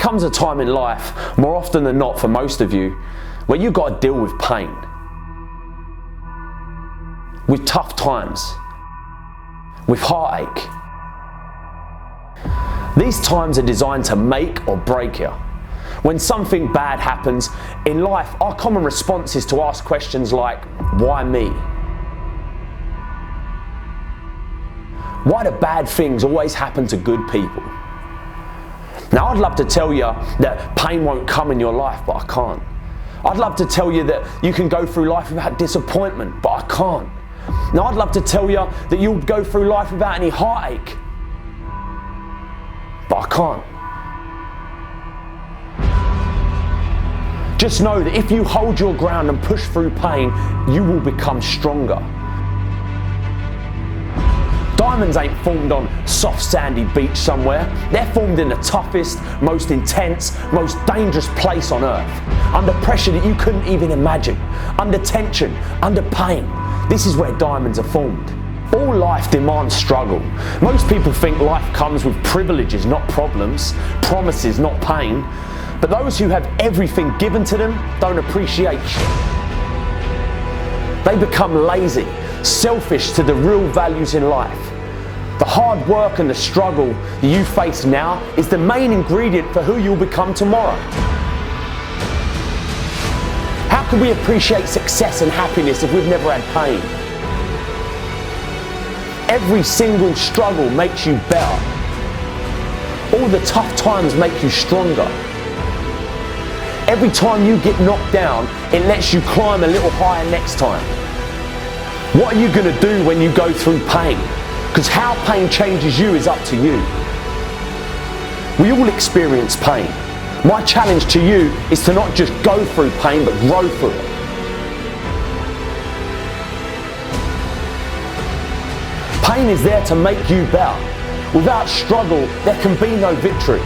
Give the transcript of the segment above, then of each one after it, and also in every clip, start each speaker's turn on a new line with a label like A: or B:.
A: comes a time in life, more often than not for most of you, where you've got to deal with pain, with tough times, with heartache. These times are designed to make or break you. When something bad happens in life, our common response is to ask questions like, why me? Why do bad things always happen to good people? Now, I'd love to tell you that pain won't come in your life, but I can't. I'd love to tell you that you can go through life without disappointment, but I can't. Now, I'd love to tell you that you'll go through life without any heartache, but I can't. Just know that if you hold your ground and push through pain, you will become stronger. Diamonds ain't formed on soft sandy beach somewhere. They're formed in the toughest, most intense, most dangerous place on earth. Under pressure that you couldn't even imagine. Under tension, under pain. This is where diamonds are formed. All life demands struggle. Most people think life comes with privileges, not problems, promises, not pain. But those who have everything given to them don't appreciate shit. They become lazy, selfish to the real values in life. The hard work and the struggle that you face now is the main ingredient for who you'll become tomorrow. How can we appreciate success and happiness if we've never had pain? Every single struggle makes you better. All the tough times make you stronger. Every time you get knocked down, it lets you climb a little higher next time. What are you going to do when you go through pain? Because how pain changes you is up to you. We all experience pain. My challenge to you is to not just go through pain, but grow through it. Pain is there to make you better. Without struggle, there can be no victory.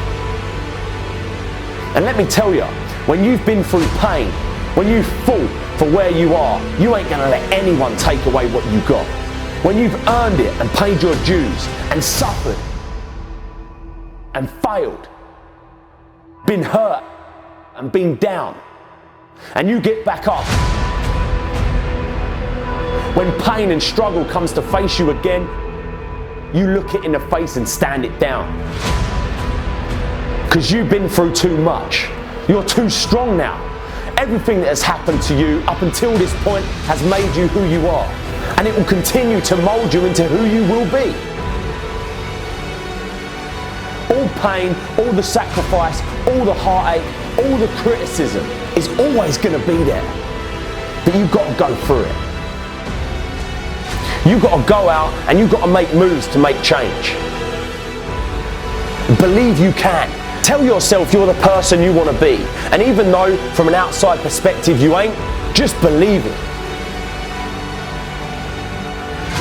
A: And let me tell you, when you've been through pain, when you fought for where you are, you ain't gonna let anyone take away what you got. When you've earned it and paid your dues and suffered and failed, been hurt and been down, and you get back up. When pain and struggle comes to face you again, you look it in the face and stand it down. Because you've been through too much. You're too strong now. Everything that has happened to you up until this point has made you who you are. And it will continue to mold you into who you will be. All pain, all the sacrifice, all the heartache, all the criticism is always going to be there. But you've got to go through it. You've got to go out and you've got to make moves to make change. Believe you can. Tell yourself you're the person you want to be. And even though from an outside perspective you ain't, just believe it.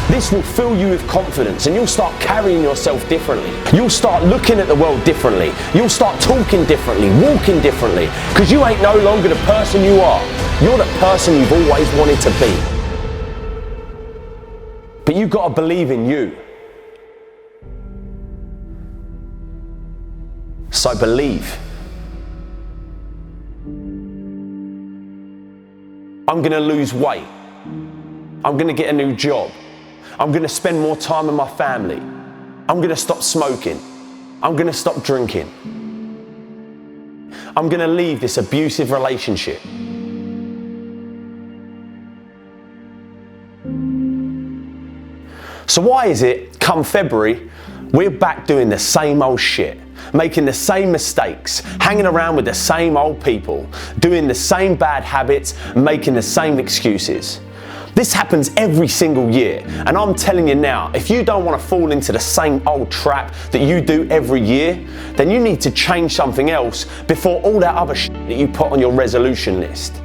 A: This will fill you with confidence and you'll start carrying yourself differently. You'll start looking at the world differently. You'll start talking differently, walking differently, because you ain't no longer the person you are. You're the person you've always wanted to be. But you've got to believe in you. So believe. I'm going to lose weight. I'm going to get a new job. I'm going to spend more time with my family. I'm going to stop smoking. I'm going to stop drinking. I'm going to leave this abusive relationship. So why is it, come February, we're back doing the same old shit, making the same mistakes, hanging around with the same old people, doing the same bad habits, and making the same excuses? This happens every single year, and I'm telling you now, if you don't want to fall into the same old trap that you do every year, then you need to change something else before all that other shit that you put on your resolution list.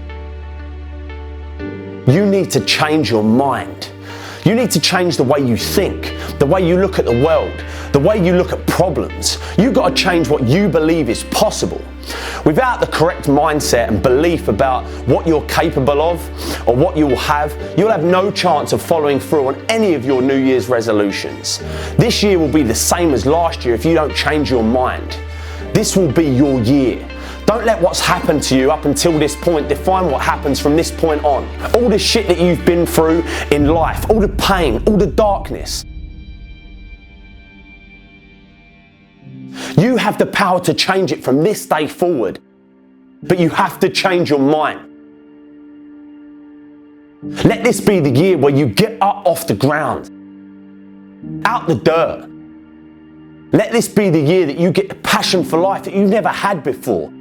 A: You need to change your mind. You need to change the way you think, the way you look at the world, the way you look at problems. You've got to change what you believe is possible. Without the correct mindset and belief about what you're capable of or what you will have, you'll have no chance of following through on any of your New Year's resolutions. This year will be the same as last year if you don't change your mind. This will be your year. Don't let what's happened to you up until this point define what happens from this point on. All the shit that you've been through in life, all the pain, all the darkness. You have the power to change it from this day forward, but you have to change your mind. Let this be the year where you get up off the ground, out the dirt. Let this be the year that you get the passion for life that you've never had before.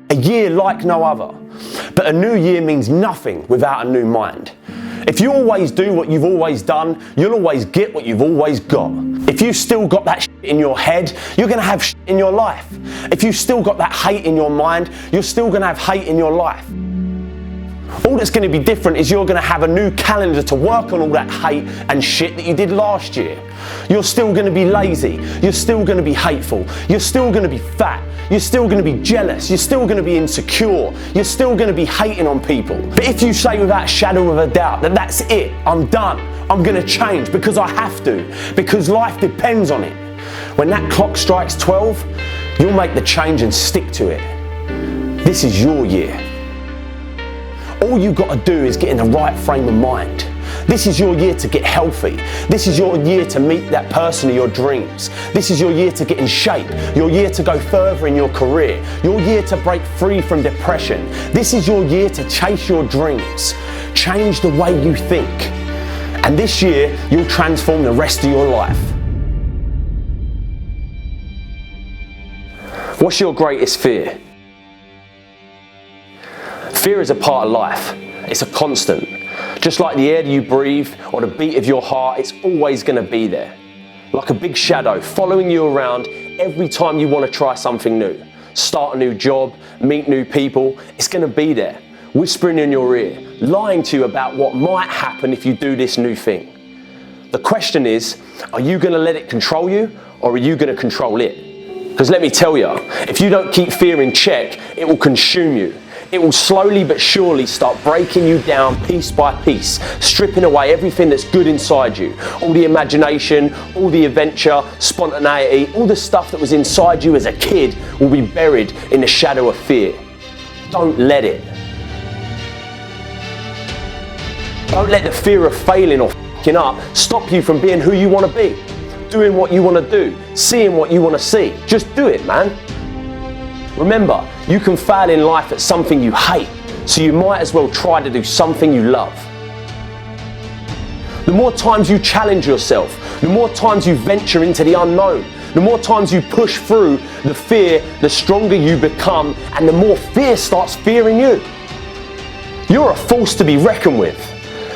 A: A year like no other. But a new year means nothing without a new mind. If you always do what you've always done, you'll always get what you've always got. If you've still got that shit in your head, you're going to have shit in your life. If you've still got that hate in your mind, you're still going to have hate in your life. All that's going to be different is you're going to have a new calendar to work on all that hate and shit that you did last year. You're still going to be lazy. You're still going to be hateful. You're still going to be fat. You're still going to be jealous. You're still going to be insecure. You're still going to be hating on people. But if you say without a shadow of a doubt that that's it, I'm done, I'm going to change because I have to, because life depends on it. When that clock strikes 12, you'll make the change and stick to it. This is your year. All you've got to do is get in the right frame of mind. This is your year to get healthy. This is your year to meet that person of your dreams. This is your year to get in shape. Your year to go further in your career. Your year to break free from depression. This is your year to chase your dreams. Change the way you think. And this year, you'll transform the rest of your life. What's your greatest fear? Fear is a part of life. It's a constant. Just like the air that you breathe or the beat of your heart, it's always going to be there. Like a big shadow following you around every time you want to try something new. Start a new job, meet new people, it's going to be there. Whispering in your ear, lying to you about what might happen if you do this new thing. The question is, are you going to let it control you or are you going to control it? Because let me tell you, if you don't keep fear in check, it will consume you. It will slowly but surely start breaking you down piece by piece, stripping away everything that's good inside you. All the imagination, all the adventure, spontaneity, all the stuff that was inside you as a kid will be buried in the shadow of fear. Don't let it. Don't let the fear of failing or f***ing up stop you from being who you want to be, doing what you want to do, seeing what you want to see. Just do it, man. Remember, you can fail in life at something you hate, so you might as well try to do something you love. The more times you challenge yourself, the more times you venture into the unknown, the more times you push through the fear, the stronger you become, and the more fear starts fearing you. You're a force to be reckoned with.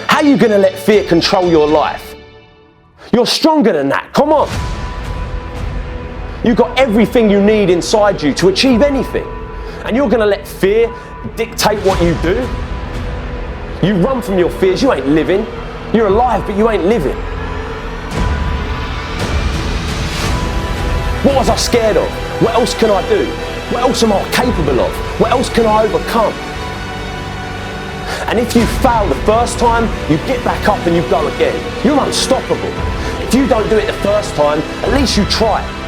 A: How are you going to let fear control your life? You're stronger than that, come on. You've got everything you need inside you to achieve anything. And you're going to let fear dictate what you do? You run from your fears, you ain't living. You're alive, but you ain't living. What was I scared of? What else can I do? What else am I capable of? What else can I overcome? And if you fail the first time, you get back up and you go again. You're unstoppable. If you don't do it the first time, at least you try it.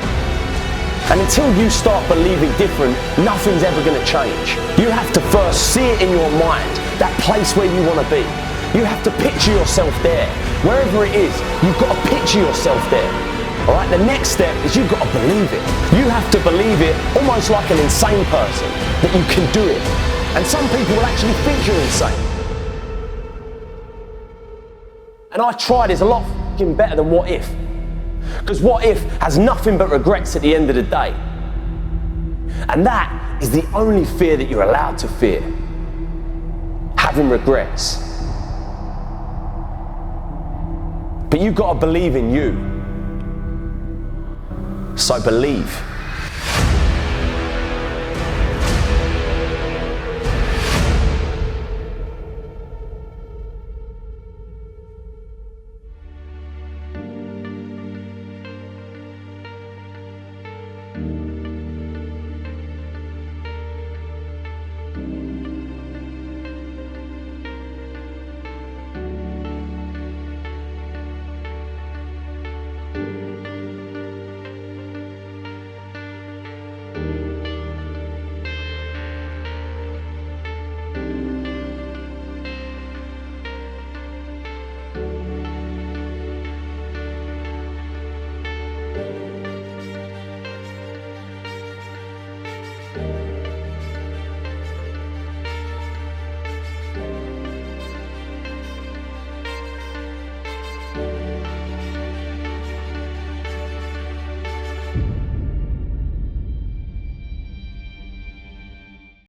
A: And until you start believing different, nothing's ever going to change. You have to first see it in your mind, that place where you want to be. You have to picture yourself there. Wherever it is, you've got to picture yourself there. All right, the next step is you've got to believe it. You have to believe it almost like an insane person, that you can do it. And some people will actually think you're insane. And I tried is a lot f***ing better than what if. Because what if has nothing but regrets at the end of the day. And that is the only fear that you're allowed to fear. Having regrets. But you've got to believe in you. So believe.